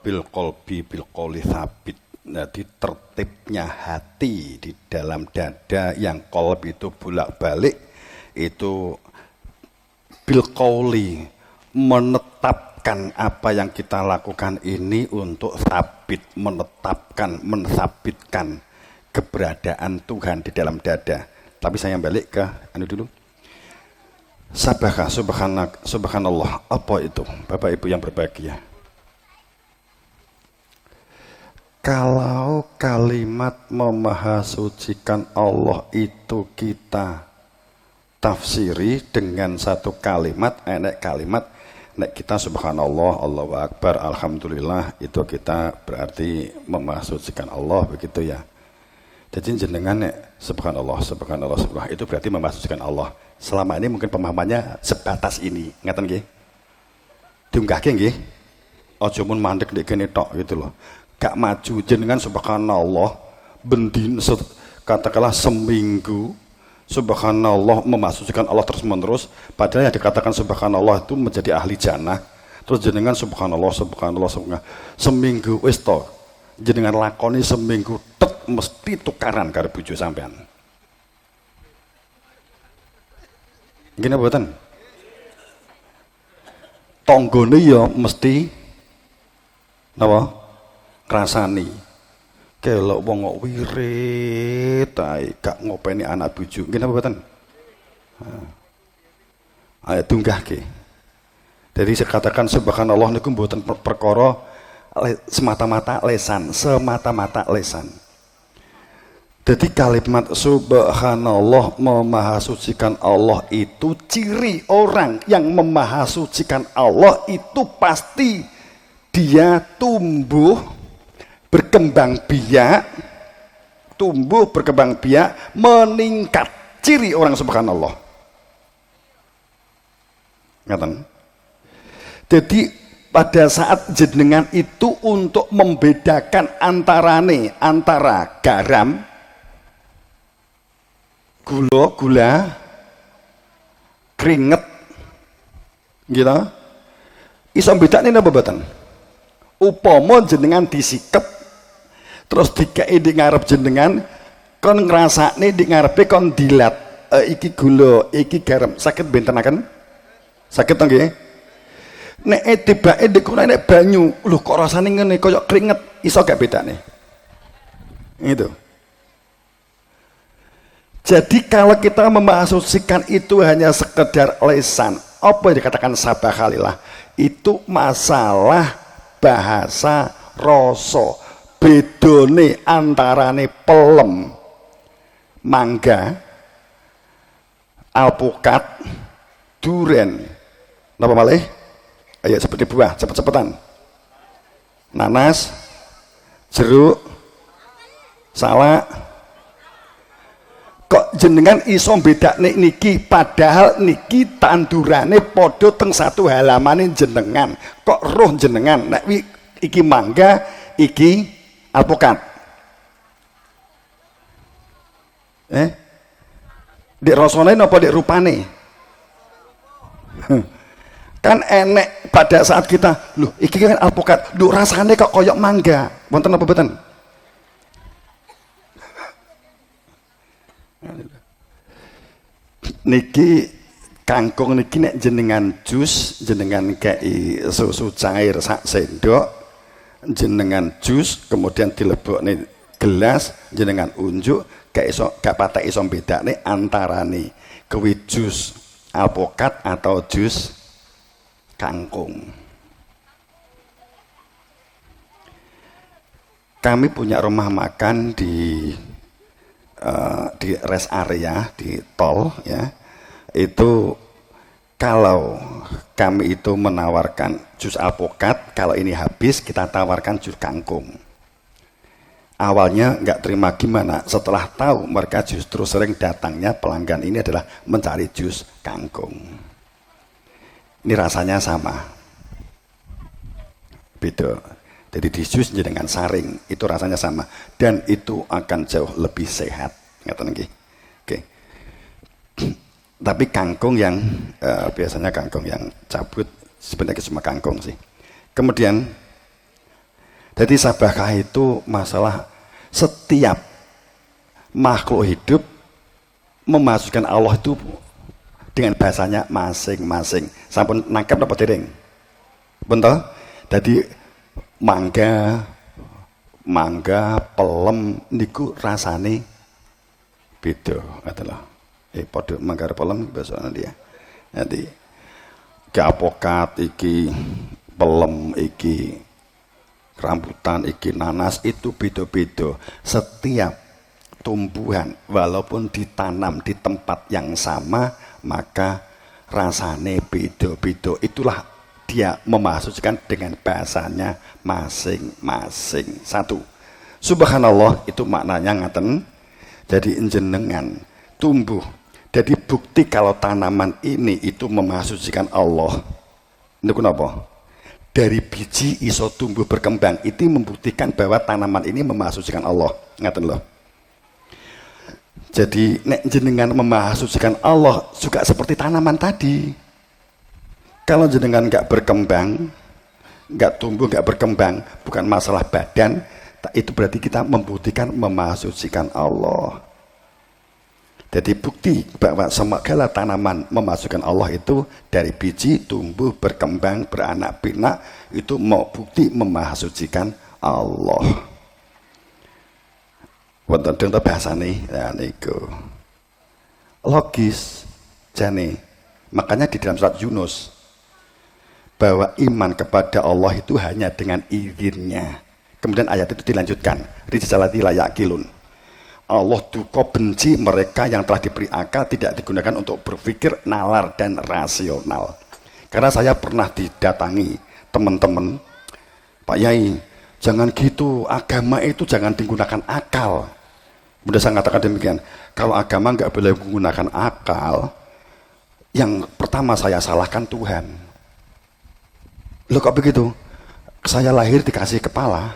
bil qalbi bil qouli tsabit. Jadi tertibnya hati di dalam dada yang qalb itu bolak-balik itu bil qouli, menetapkan apa yang kita lakukan ini untuk sabit, menetapkan, mensabitkan keberadaan Tuhan di dalam dada. Tapi saya balik ke dulu. Sabaka, subhanallah, apa itu Bapak Ibu yang berbahagia? Kalau kalimat memahasucikan Allah itu kita tafsiri dengan satu kalimat, nek kita subhanallah, Allahu akbar, alhamdulillah, itu kita berarti memahasucikan Allah, begitu ya. Jadi jenengan nek subhanallah itu berarti memahasucikan Allah. Selama ini mungkin pemahamannya sebatas ini, ngeten nggih. Diunggahke nggih. Aja mun mandek ndek kene tok gitu loh. Gak maju jenengan subhanallah bendin katakanlah seminggu subhanallah memasucikan Allah terus menerus, padahal yang dikatakan subhanallah itu menjadi ahli jannah. Terus jenengan subhanallah seminggu wis to jenengan lakoni seminggu tet mesti tukaran karo bojo sampean. Gini mboten? Tanggane ya mesti napa? Rasani kelok wong kok wirid ae gak ngopeni anak bojo. Nggih napa mboten? Ayo tunggahke. Jadi saya katakan subhanallah niku mboten perkara semata-mata lesan. Jadi kalimat subhanallah memahasucikan Allah itu ciri orang yang memahasucikan Allah itu pasti dia tumbuh berkembang biak, meningkat. Ciri orang subhanallah. Ngaten. Jadi pada saat jenengan itu untuk membedakan antara garam, gula, keringet, gitu. Iso bedane napa mboten? Upama jenengan disikep terus dikei di ngarep jenengan kon ngrasakne di ngarepe kon dilat iki gula iki garam sakit bentenaken sakit to nggih nek tibake dikurane nek banyu lho kok rasane ngene kaya keringet iso gak bedane itu. Jadi kalau kita memahasucikan itu hanya sekedar lesan, apa yang dikatakan sabahalilah itu masalah bahasa rasa. Bedone antarane pelem, mangga, alpukat, duren, napa malih? Ayo seperti buah, cepet-cepetan. Nanas, jeruk, salak. Kok jenengan iso bedakne niki padahal niki tandurane padha teng satu halamane jenengan. Kok roh jenengan nek iki mangga, iki alpukat. Dek rasane napa dek rupane? Kan enek pada saat kita, loh iki kan alpukat, duh rasane kok koyok mangga. Wonten apa mboten? Niki kangkung niki nek jenengan jus, jenengan kei susu cair sak sendok, jenengan jus kemudian dilebokne gelas jenengan unjuk gak patek iso bedakne antarane kuwi jus alpukat atau jus kangkung. Kami punya rumah makan di rest area di tol ya. Itu kalau kami itu menawarkan jus alpukat, kalau ini habis kita tawarkan jus kangkung. Awalnya nggak terima gimana, setelah tahu mereka justru sering datangnya pelanggan ini adalah mencari jus kangkung. Ini rasanya sama, beda. Jadi di jus dengan saring itu rasanya sama dan itu akan jauh lebih sehat. Ngaten nggih. Oke. Tapi kangkung yang biasanya kangkung yang cabut sebenarnya cuma kangkung sih. Kemudian Jadi sabakah itu masalah setiap makhluk hidup memasukkan Allah itu dengan bahasanya masing-masing. Sampun nangkep apa dereng? Betul? Jadi mangga pelem niku rasane beda adalah padha mangga pelem bahasa dia. Nanti apokat iki pelem iki rambutan iki nanas itu beda-beda. Setiap tumbuhan walaupun ditanam di tempat yang sama maka rasane beda-beda. Itulah dia memasukkan dengan bahasanya masing-masing. Satu, subhanallah itu maknanya ngaten. Jadi jenengan tumbuh. Jadi bukti kalau tanaman ini itu memasukkan Allah. Ini kenapa? Dari biji iso tumbuh berkembang itu membuktikan bahwa tanaman ini memasukkan Allah. Ngaten loh. Jadi nek jenengan memasukkan Allah juga seperti tanaman tadi. Kalau jenengan nggak berkembang, nggak tumbuh, nggak berkembang, bukan masalah badan, itu berarti kita membuktikan memasukkan Allah. Jadi bukti bahwa segala tanaman memasukkan Allah itu dari biji tumbuh berkembang beranak pinak itu mau bukti memasukkan Allah. Wonten contoh bahasane ya niku. Logis jane. Makanya di dalam surat Yunus bahwa iman kepada Allah itu hanya dengan izinnya. Kemudian ayat itu dilanjutkan, rijalati la yaqilun. Allah duka benci mereka yang telah diberi akal tidak digunakan untuk berpikir nalar dan rasional. Karena saya pernah didatangi teman-teman, Pak Yai, jangan gitu, agama itu jangan digunakan akal. Mudah saya katakan demikian, kalau agama nggak boleh menggunakan akal, yang pertama saya salahkan Tuhan. Loh kok begitu? Saya lahir dikasih kepala.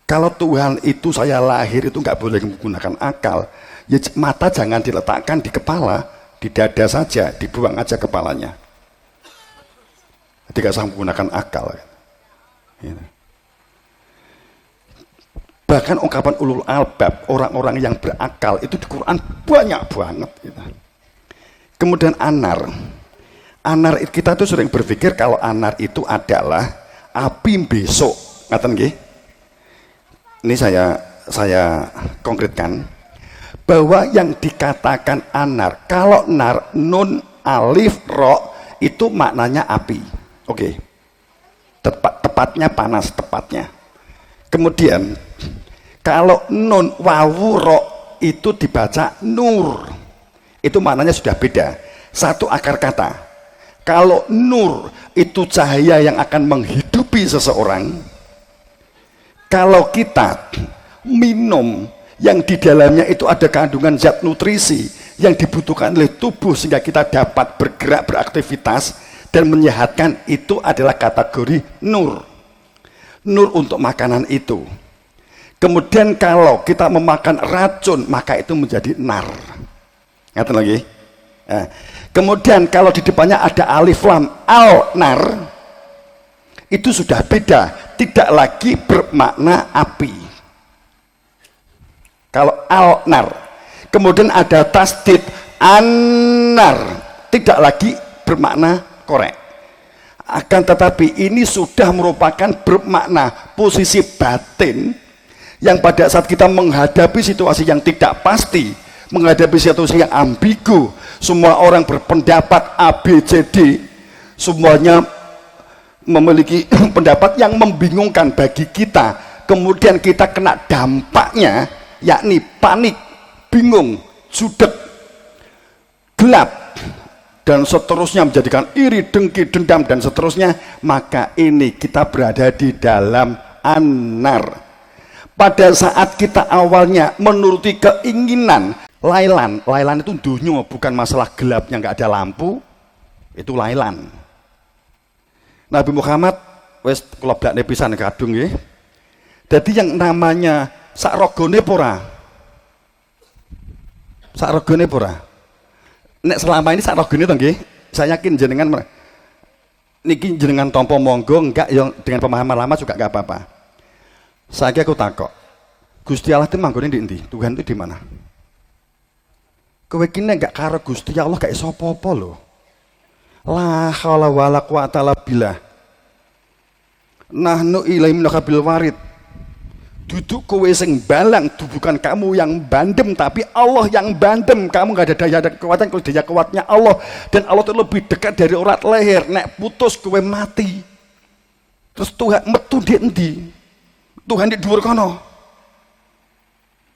Kalau Tuhan itu saya lahir itu nggak boleh menggunakan akal, ya mata jangan diletakkan di kepala, di dada saja, dibuang aja kepalanya. Tidak usah menggunakan akal. Gitu. Bahkan ungkapan ulul albab, orang-orang yang berakal itu di Quran banyak banget. Gitu. Kemudian anar kita tuh sering berpikir kalau anar itu adalah api besok, ngaten nggih? Ini saya konkretkan bahwa yang dikatakan anar, kalau nar nun alif ro itu maknanya api. Oke. Tepatnya panas tepatnya. Kemudian kalau nun wawu ro itu dibaca nur. Itu maknanya sudah beda. Satu akar kata. Kalau nur itu cahaya yang akan menghidupi seseorang, kalau kita minum yang di dalamnya itu ada kandungan zat nutrisi yang dibutuhkan oleh tubuh sehingga kita dapat bergerak, beraktivitas dan menyehatkan, itu adalah kategori nur. Nur untuk makanan itu. Kemudian kalau kita memakan racun maka itu menjadi nar. Ngerti lagi? Nah, kemudian kalau di depannya ada alif lam al nar, itu sudah beda, tidak lagi bermakna api. Kalau al nar, kemudian ada tasdid an-nar, tidak lagi bermakna korek. Akan tetapi ini sudah merupakan bermakna posisi batin yang pada saat kita menghadapi situasi yang tidak pasti, menghadapi situasi yang ambigu, semua orang berpendapat ABCD, semuanya memiliki pendapat yang membingungkan bagi kita, kemudian kita kena dampaknya, yakni panik, bingung, judek, gelap, dan seterusnya, menjadikan iri, dengki, dendam, dan seterusnya, maka ini kita berada di dalam anar. Pada saat kita awalnya menuruti keinginan, lailan itu dunyo, bukan masalah gelapnya nggak ada lampu, itu lailan. Nabi Muhammad wis kula blakne pisan kadung nggih. Dadi yang namanya sakrogone pora. Sakrogone pora. Nek selama ini sakrogone to nggih, saya yakin jenengan niki jenengan tompo monggo, enggak yang dengan pemahaman lama juga enggak apa-apa. Saiki aku takok. Gusti Allah itu manggone di endi? Tuhan itu di mana? Kowe iki nek enggak karo Gusti Allah gak iso apa-apa lho. La haula wala quwata illa billah. Nahnu ilaihi minakabil warid. Duduk kowe sing balang, bukan kamu yang bandem, tapi Allah yang bandem. Kamu gak ada daya dan kekuatan, kalau daya kuatnya Allah, dan Allah itu lebih dekat dari urat leher. Nek putus kowe mati. Terus Tuhan metu di endi? Tuhan di dhuwur kono.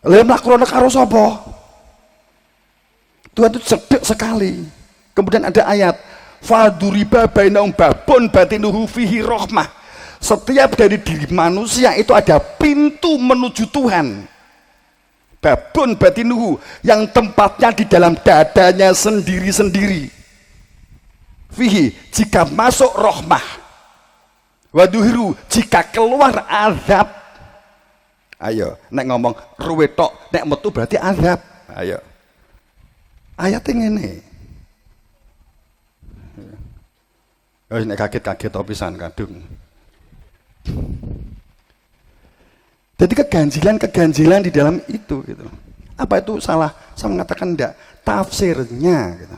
Lha mlakukan karo sapa? Tuhan itu cedek sekali. Kemudian ada ayat faduriba bainahum babun batinuhu fihi rahmah. Setiap dari diri manusia itu ada pintu menuju Tuhan. Babun batinuhu, yang tempatnya di dalam dadanya sendiri-sendiri. Fihi, jika masuk rahmah. Waduhiru, jika keluar azab. Ayo, nek ngomong ruwetok, nek metu berarti azab. Ayo. Ayatnya ngene. Oh, nek kaget-kaget pisan kadung. Jadi keganjilan di dalam itu gitu. Apa itu salah? Saya mengatakan enggak. Tafsirnya gitu.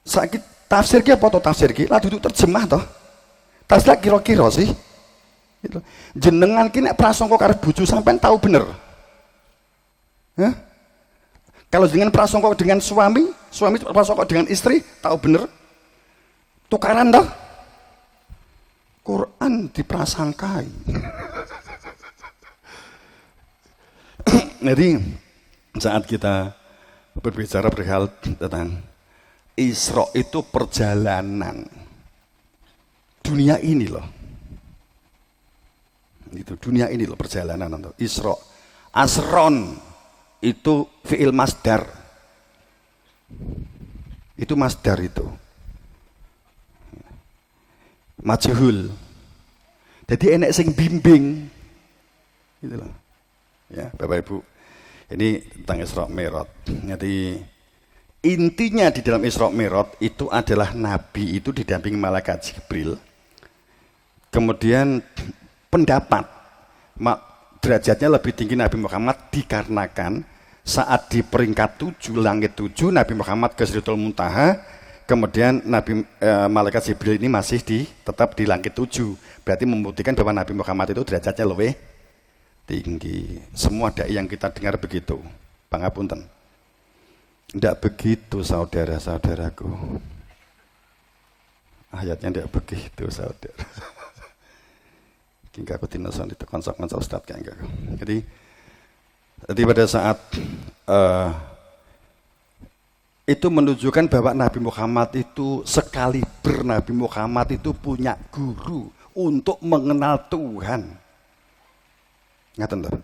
Sakit tafsir ki apa to tafsir ki? Lah duduk terjemah toh. Tafsir kira-kira sih. Gitu. Jenengan ki nek prasangka karo bojo sampean tahu bener. Hah? Kalau dengan prasangka dengan suami prasangka dengan istri tahu bener. Tukaran toh? Quran diprasangkai. Jadi saat kita berbicara perihal tentang Isra itu perjalanan dunia ini loh. Itu dunia ini loh perjalanan untuk Isra. Asron itu fi'il masdar. Itu masdar itu. Majhul. Jadi enek sing bimbing. Gitu loh. Ya, Bapak Ibu. Ini tentang Isra Mi'raj. Jadi intinya di dalam Isra Mi'raj itu adalah Nabi itu didampingi malaikat Jibril. Kemudian pendapat derajatnya lebih tinggi Nabi Muhammad dikarenakan saat di peringkat 7 langit 7 Nabi Muhammad ke Sidratul Muntaha. Kemudian malaikat Jibril ini masih tetap di langit 7. Berarti membuktikan bahwa Nabi Muhammad itu derajatnya lebih tinggi. Semua dai yang kita dengar begitu. Pangapunten. Tidak begitu saudara-saudaraku. Ayatnya tidak begitu saudara. Kingga aku tinason itu konsep Ustaz kayak enggak. Jadi pada saat itu menunjukkan bahwa Nabi Muhammad itu sekaliber Nabi Muhammad itu punya guru untuk mengenal Tuhan. Ngaten lho.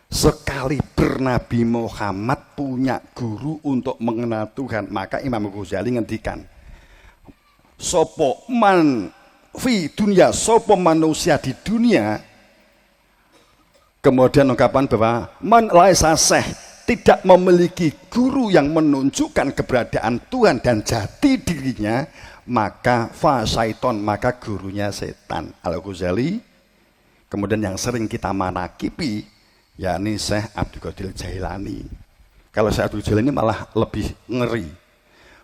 Sekaliber Nabi Muhammad punya guru untuk mengenal Tuhan. Maka Imam Ghazali ngendikan, sopo man fi dunia, sopo manusia di dunia. Kemudian ungkapan bahwa man laisa seh, tidak memiliki guru yang menunjukkan keberadaan Tuhan dan jati dirinya, maka fasaiton, maka gurunya setan. Al-Ghazali. Kemudian yang sering kita manakipi yakni Syekh Abdul Qadir Jailani. Kalau Syekh Abdul Jailani malah lebih ngeri.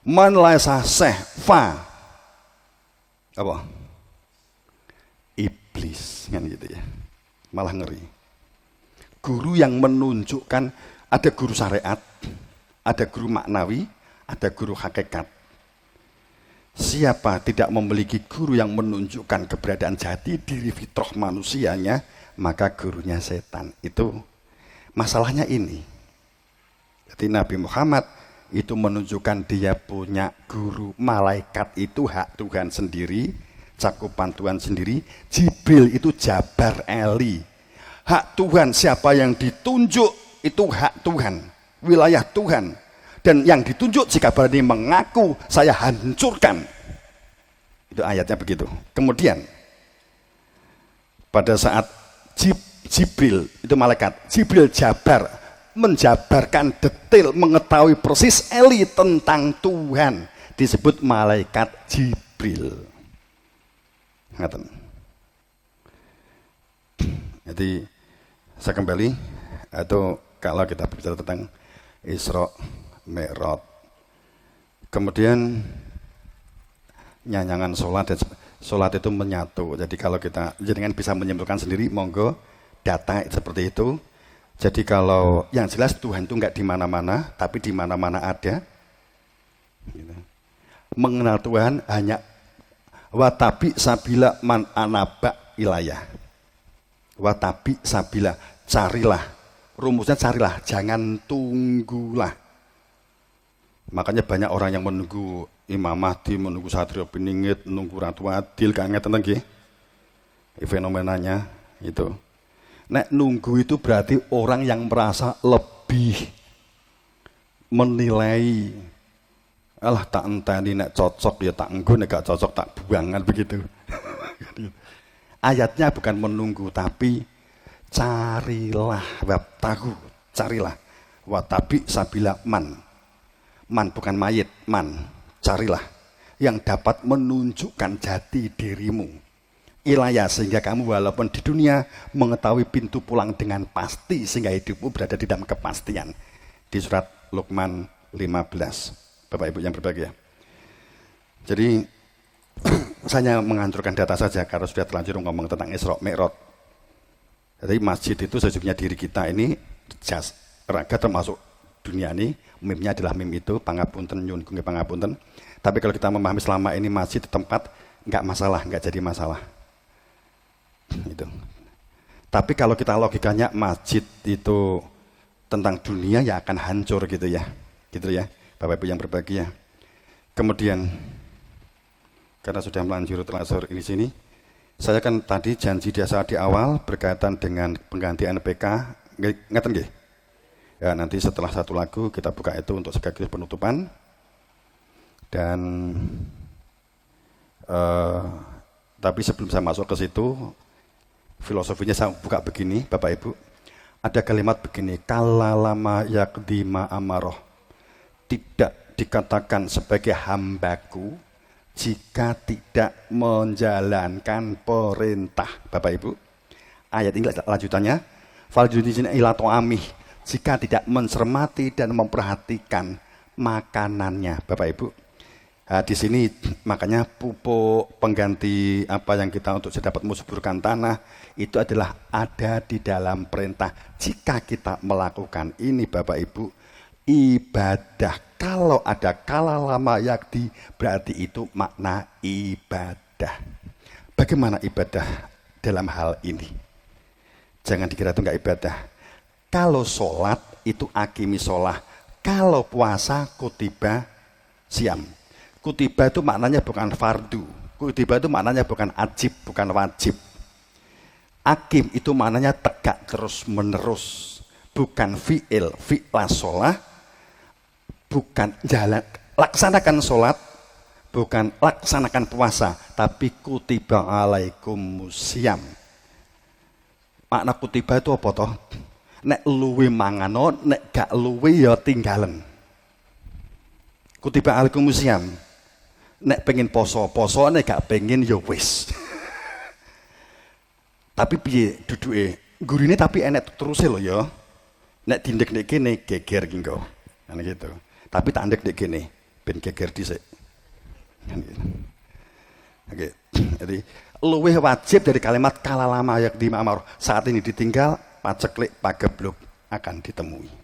Man laisa syekh fa apa? Iblis kan gitu ya. Malah ngeri. Guru yang menunjukkan, ada guru syariat, ada guru maknawi, ada guru hakikat. Siapa tidak memiliki guru yang menunjukkan keberadaan jati diri fitrah manusianya, maka gurunya setan. Itu masalahnya ini. Jadi Nabi Muhammad itu menunjukkan dia punya guru. Malaikat itu hak Tuhan sendiri, cakupan Tuhan sendiri. Jibril itu Jabar Eli. Hak Tuhan, siapa yang ditunjuk itu hak Tuhan, wilayah Tuhan. Dan yang ditunjuk jika berani mengaku, saya hancurkan. Itu ayatnya begitu. Kemudian pada saat Jibril, itu malaikat Jibril Jabar, menjabarkan detail, mengetahui persis Eli tentang Tuhan, disebut malaikat Jibril. Ngaten. Jadi saya kembali, atau kalau kita bicara tentang Isra Mi'raj, kemudian nyanyangan sholat, dan sholat itu menyatu. Jadi kalau kita jenengan bisa menyimpulkan sendiri, monggo data seperti itu. Jadi kalau yang jelas Tuhan itu nggak di mana-mana, tapi di mana-mana ada. Gitu. Mengenal Tuhan hanya watabi sabila man anaba ilayah. Watabi sabila, carilah. Rumusnya carilah, jangan tunggulah. Makanya banyak orang yang menunggu Imam Mahdi, menunggu Satrio Piningit, menunggu Ratu Adil, kan ngeten nggih. Fenomenanya itu. Nek nunggu itu berarti orang yang merasa lebih menilai. Alah tak enteni nek cocok ya tak enggo, nek gak cocok tak buangan begitu. Ayatnya bukan menunggu tapi carilah, tahu, carilah. Watabi sabila man. Man bukan mayit, man. Carilah yang dapat menunjukkan jati dirimu. Ilayah, sehingga kamu walaupun di dunia mengetahui pintu pulang dengan pasti, sehingga hidupmu berada di dalam kepastian. Di surat Luqman 15. Bapak Ibu yang berbahagia. Jadi saya menganjurkan data saja karena sudah terlanjur ngomong tentang Isra Mi'raj. Jadi masjid itu sejujurnya diri kita ini jas raga termasuk dunia ini, mimnya adalah mim itu, pangapunten nyun gunge pangapunten. Tapi kalau kita memahami selama ini masjid di tempat enggak masalah, enggak jadi masalah. Itu. Tapi kalau kita logikanya masjid itu tentang dunia ya akan hancur gitu ya. Gitu ya, Bapak Ibu yang berbahagia. Kemudian karena sudah melanjur telasur ini sini, saya kan tadi janji biasa di awal berkaitan dengan penggantian NPK, ngeten nggih? Ya, nanti setelah satu lagu kita buka itu untuk sekaligus penutupan. Dan tapi sebelum saya masuk ke situ, filosofinya saya buka begini, Bapak Ibu. Ada kalimat begini, kalalama yakdima amaroh. Tidak dikatakan sebagai hambaku jika tidak menjalankan perintah. Bapak Ibu, ayat ini lanjutannya, faljudizina ila to'amih, jika tidak mencermati dan memperhatikan makanannya. Bapak Ibu, di sini makanya pupuk pengganti apa yang kita untuk dapat mensuburkan tanah itu adalah ada di dalam perintah. Jika kita melakukan ini Bapak Ibu, ibadah. Kalau ada kalalama yakdi berarti itu makna ibadah. Bagaimana ibadah dalam hal ini? Jangan dikira itu enggak ibadah. Kalau sholat itu akimi sholah. Kalau puasa kutiba siam. Kutiba itu maknanya bukan fardu. Kutiba itu maknanya bukan ajib, bukan wajib. Akim itu maknanya tegak terus menerus. Bukan fi'il, fi'la sholah. Bukan jalan, laksanakan sholat. Bukan laksanakan puasa. Tapi kutiba alaikum siam. Makna kutiba itu apa toh? Nek luwi mangano, nek gak luwi ya tinggalen. Kutiba alaikum siam. Nek pengen poso, nek gak pengen ya wis. Tapi piye duduke? Gurine tapi enek terus lho ya. Nek dindek-ndek kene geger ki engko. Kan gitu. Tapi tak ndek ndek kene ben geger dhisik. Kan gitu. Oke. Jadi luwih wajib dari kalimat kalalama yakdi ma'amar. Saat ini ditinggal, paceklik pagebluk akan ditemui.